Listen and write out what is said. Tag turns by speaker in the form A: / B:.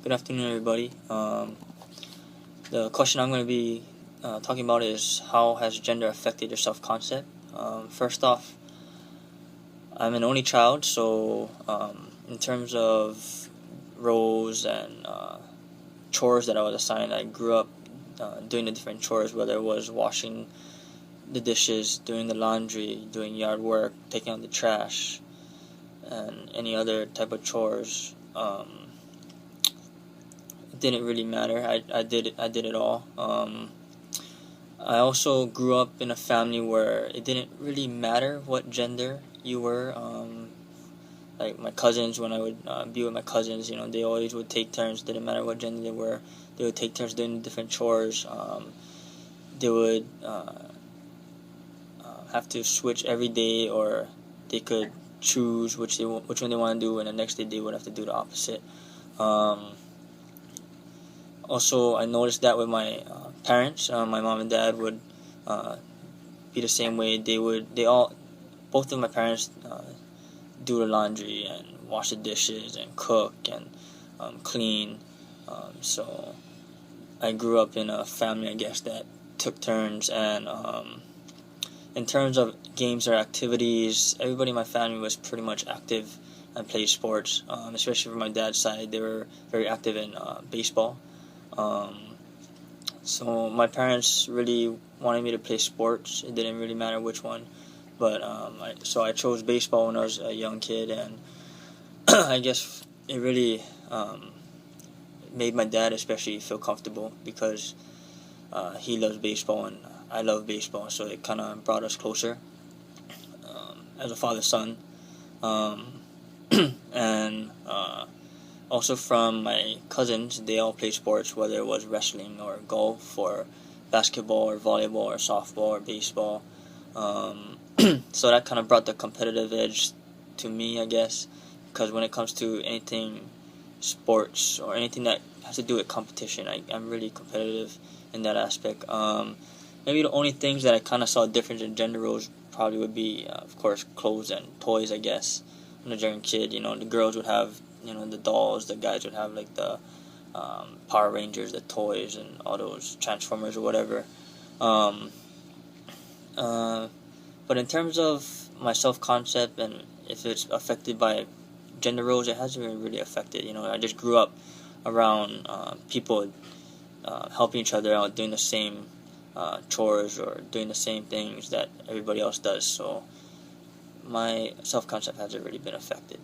A: Good afternoon, everybody. The question I'm going to be talking about is how has gender affected your self-concept? First off, I'm an only child, so in terms of roles and chores that I was assigned, I grew up doing the different chores, whether it was washing the dishes, doing the laundry, doing yard work, taking out the trash, and any other type of chores. It didn't really matter. I did it all. I also grew up in a family where it didn't really matter what gender you were. Like my cousins, when I would be with my cousins, they always would take turns. Didn't matter what gender they were. They would take turns doing different chores. They would have to switch every day, or they could choose which one they want to do, and the next day they would have to do the opposite. Also, I noticed that with my parents. My mom and dad would be the same way. Both of my parents do the laundry and wash the dishes and cook and clean. So I grew up in a family, I guess, that took turns. And in terms of games or activities, everybody in my family was pretty much active and played sports. Especially from my dad's side, they were very active in baseball. So my parents really wanted me to play sports. It didn't really matter which one, but so I chose baseball when I was a young kid, and I guess it really made my dad especially feel comfortable because he loves baseball and I love baseball, so it kind of brought us closer as a father-son. And also from my cousins, they all play sports, whether it was wrestling or golf or basketball or volleyball or softball or baseball. So that kind of brought the competitive edge to me, I guess, because when it comes to anything sports or anything that has to do with competition, I'm really competitive in that aspect. Maybe the only things that I kind of saw difference in gender roles probably would be, of course, clothes and toys, I guess. When I was a young kid, the girls would have the dolls, the guys would have like the Power Rangers, the toys, and all those Transformers or whatever. But in terms of my self-concept and if it's affected by gender roles, it hasn't been really affected. I just grew up around people helping each other out, doing the same chores or doing the same things that everybody else does. So my self-concept hasn't really been affected.